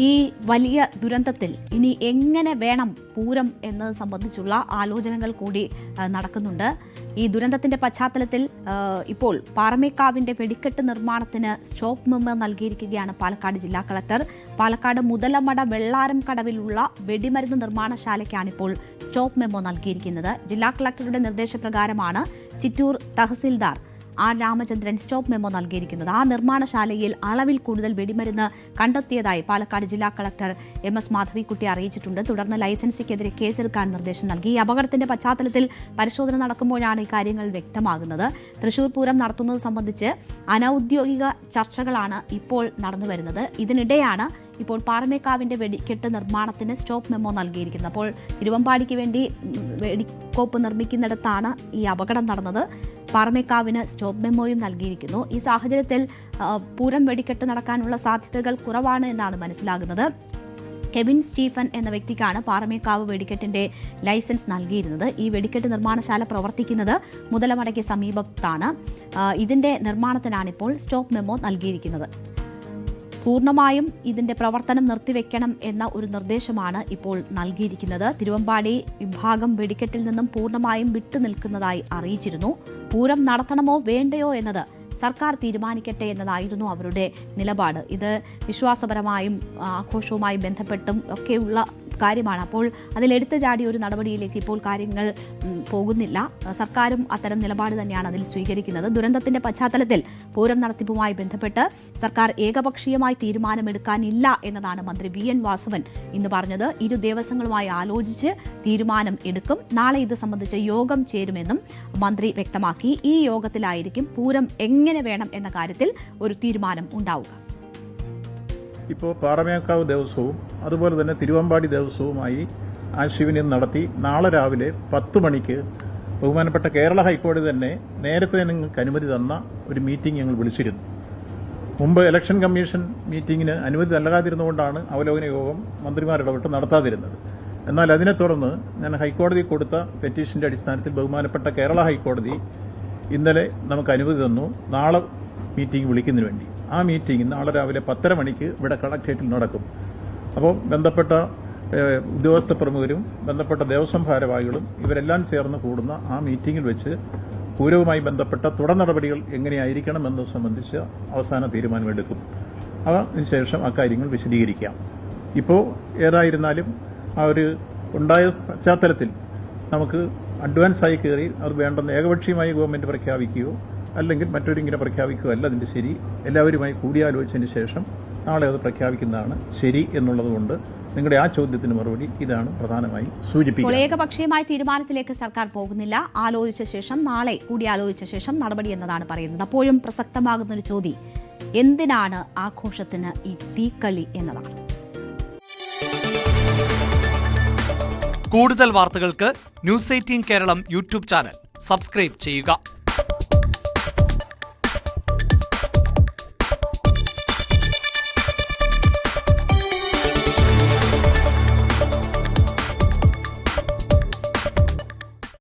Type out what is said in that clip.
ഈ വലിയ ദുരന്തത്തിൽ ഇനി എങ്ങനെ വേണം പൂരം എന്നത് സംബന്ധിച്ചുള്ള ആലോചനകൾ കൂടി നടക്കുന്നുണ്ട്. ഈ ദുരന്തത്തിന്റെ പശ്ചാത്തലത്തിൽ ഇപ്പോൾ പാറമേക്കാവിന്റെ വെടിക്കെട്ട് നിർമ്മാണത്തിന് സ്റ്റോപ്പ് മെമ്മോ നൽകിയിരിക്കുകയാണ് പാലക്കാട് ജില്ലാ കളക്ടർ. പാലക്കാട് മുതലമട വെള്ളാരം കടവിലുള്ള വെടിമരുന്ന് നിർമ്മാണശാലയ്ക്കാണ് ഇപ്പോൾ സ്റ്റോപ്പ് മെമ്മോ നൽകിയിരിക്കുന്നത്. ജില്ലാ കളക്ടറുടെ നിർദ്ദേശപ്രകാരമാണ് Chittur tahsildar R Ramachandran stop memo നൽകിയിരിക്കുന്നത്. ആ നിർമ്മാണശാലയിൽ അളവിൽ കൂടുതൽ വെടിമരുന്ന് കണ്ടെത്തിയതായി പാലക്കാട് ജില്ലാ കളക്ടർ MS മാധവിക്കുട്ടി അറിയിച്ചിട്ടുണ്ട്. തുടർന്ന് ലൈസൻസിക്കെതിരെ കേസെടുക്കാൻ നിർദ്ദേശം നൽകി. ഈ അപകടത്തിന്റെ പശ്ചാത്തലത്തിൽ പരിശോധന നടക്കുമ്പോഴാണ് ഇക്കാര്യങ്ങൾ വ്യക്തമാകുന്നത്. തൃശൂർ പൂരം നടത്തുന്നത് സംബന്ധിച്ച് അനൌദ്യോഗിക ചർച്ചകളാണ് ഇപ്പോൾ നടന്നുവരുന്നത്. ഇതിനിടെയാണ് ഇപ്പോൾ പാറമേക്കാവിന്റെ വെടിക്കെട്ട് നിർമ്മാണത്തിന് സ്റ്റോപ്പ് മെമ്മോ നൽകിയിരിക്കുന്നത്. അപ്പോൾ തിരുവമ്പാടിക്ക് വേണ്ടി വെടിക്കോപ്പ് നിർമ്മിക്കുന്നിടത്താണ് ഈ അപകടം നടന്നത്. പാറമേക്കാവിന് സ്റ്റോപ്പ് മെമ്മോയും നൽകിയിരിക്കുന്നു. ഈ സാഹചര്യത്തിൽ പൂരം വെടിക്കെട്ട് നടക്കാനുള്ള സാധ്യതകൾ കുറവാണ് എന്നാണ് മനസ്സിലാകുന്നത്. കെവിൻ സ്റ്റീഫൻ എന്ന വ്യക്തിക്കാണ് പാറമേക്കാവ് വെടിക്കെട്ടിന്റെ ലൈസൻസ് നൽകിയിരുന്നത്. ഈ വെടിക്കെട്ട് നിർമ്മാണശാല പ്രവർത്തിക്കുന്നത് മുതലമടയ്ക്ക് സമീപത്താണ്. ഇതിന്റെ നിർമ്മാണത്തിനാണിപ്പോൾ സ്റ്റോപ്പ് മെമ്മോ നൽകിയിരിക്കുന്നത്. പൂർണ്ണമായും ഇതിന്റെ പ്രവർത്തനം നിർത്തിവെക്കണം എന്ന ഒരു നിർദ്ദേശമാണ് ഇപ്പോൾ നൽകിയിരിക്കുന്നത്. തിരുവമ്പാടി വിഭാഗം വെടിക്കെട്ടിൽ നിന്നും പൂർണ്ണമായും വിട്ടുനിൽക്കുന്നതായി അറിയിച്ചിരുന്നു. പൂരം നടത്തണമോ വേണ്ടയോ എന്നത് സർക്കാർ തീരുമാനിക്കട്ടെ എന്നതായിരുന്നു അവരുടെ നിലപാട്. ഇത് വിശ്വാസപരമായും ആഘോഷവുമായി ബന്ധപ്പെട്ടും ഒക്കെയുള്ള കാര്യമാണ്. അപ്പോൾ അതിലെടുത്തു ചാടിയ ഒരു നടപടിയിലേക്ക് ഇപ്പോൾ കാര്യങ്ങൾ പോകുന്നില്ല. സർക്കാരും അത്തരം നിലപാട് തന്നെയാണ് അതിൽ സ്വീകരിക്കുന്നത്. ദുരന്തത്തിന്റെ പശ്ചാത്തലത്തിൽ പൂരം നടത്തിപ്പുമായി ബന്ധപ്പെട്ട് സർക്കാർ ഏകപക്ഷീയമായി തീരുമാനമെടുക്കാനില്ല എന്നതാണ് മന്ത്രി VN വാസവൻ ഇന്ന് പറഞ്ഞത്. ഇരു ദേവസ്വങ്ങളുമായി ആലോചിച്ച് തീരുമാനം എടുക്കും. നാളെ ഇത് സംബന്ധിച്ച് യോഗം ചേരുമെന്നും മന്ത്രി വ്യക്തമാക്കി. ഈ യോഗത്തിലായിരിക്കും പൂരം എങ്ങനെ വേണം എന്ന കാര്യത്തിൽ ഒരു തീരുമാനം ഉണ്ടാവുക. ഇപ്പോൾ പാറമേക്കാവ് ദേവസ്വവും അതുപോലെ തന്നെ തിരുവമ്പാടി ദേവസ്വവുമായി ആശയവിനിമയം നടത്തി നാളെ രാവിലെ 10 മണിക്ക് ബഹുമാനപ്പെട്ട കേരള ഹൈക്കോടതി തന്നെ നേരത്തെ നിങ്ങൾക്ക് അനുമതി തന്ന ഒരു മീറ്റിംഗ് ഞങ്ങൾ വിളിച്ചിരുന്നു. മുമ്പ് ഇലക്ഷൻ കമ്മീഷൻ മീറ്റിങ്ങിന് അനുമതി നൽകാതിരുന്നുകൊണ്ടാണ് അവലോകന യോഗം മന്ത്രിമാരിടപെട്ട് നടത്താതിരുന്നത്. എന്നാൽ അതിനെ തുടർന്ന് ഞാൻ ഹൈക്കോടതി കൊടുത്ത പെറ്റീഷന്റെ അടിസ്ഥാനത്തിൽ ബഹുമാനപ്പെട്ട കേരള ഹൈക്കോടതി ഇന്നലെ നമുക്ക് അനുമതി തന്നു നാളെ മീറ്റിംഗ് വിളിക്കുന്നതിന് വേണ്ടി. ആ മീറ്റിംഗ് നാളെ രാവിലെ 10:30 മണിക്ക് ഇവിടെ കളക്ട്രേറ്റിൽ നടക്കും. അപ്പോൾ ബന്ധപ്പെട്ട ഉദ്യോഗസ്ഥ പ്രമുഖരും ബന്ധപ്പെട്ട ദേവസ്വം ഭാരവാഹികളും ഇവരെല്ലാം ചേർന്ന് കൂടുന്ന ആ മീറ്റിംഗിൽ വെച്ച് പൂരവുമായി ബന്ധപ്പെട്ട തുടർ നടപടികൾ എങ്ങനെയായിരിക്കണം എന്നത് സംബന്ധിച്ച് അവസാന തീരുമാനമെടുക്കും. അതിനുശേഷം അക്കാര്യങ്ങൾ വിശദീകരിക്കാം. ഇപ്പോൾ ഏതായിരുന്നാലും ആ ഒരു ഉണ്ടായ പശ്ചാത്തലത്തിൽ നമുക്ക് അഡ്വാൻസായി കയറി അത് വേണ്ടെന്ന് ഏകപക്ഷീയമായി ഗവൺമെൻറ് പ്രഖ്യാപിക്കുകയോ അല്ലെങ്കിൽ മറ്റൊരിങ്ങനെ പ്രഖ്യാപിക്കുകയോ അല്ല അതിൻ്റെ ശരി. എല്ലാവരുമായി കൂടിയാലോചിച്ചതിന് ശേഷം നാളെ അത് പ്രഖ്യാപിക്കുന്നതാണ് ശരി എന്നുള്ളതുകൊണ്ട് നിങ്ങളുടെ ആ ചോദ്യത്തിന് മറുപടി ഇതാണ് പ്രധാനമായും സൂചിപ്പിക്കുന്നത്. ഏകപക്ഷീയമായ തീരുമാനത്തിലേക്ക് സർക്കാർ പോകുന്നില്ല. ആലോചിച്ച ശേഷം നാളെ കൂടിയാലോചിച്ച ശേഷം നടപടി എന്നതാണ് പറയുന്നത്. അപ്പോഴും പ്രസക്തമാകുന്ന ഒരു ചോദ്യം എന്തിനാണ് ആഘോഷത്തിന് ഈ തീക്കളി എന്നതാണ്. കൂടുതൽ വാർത്തകൾക്ക് News 18 Keralam YouTube channel subscribe ചെയ്യുക.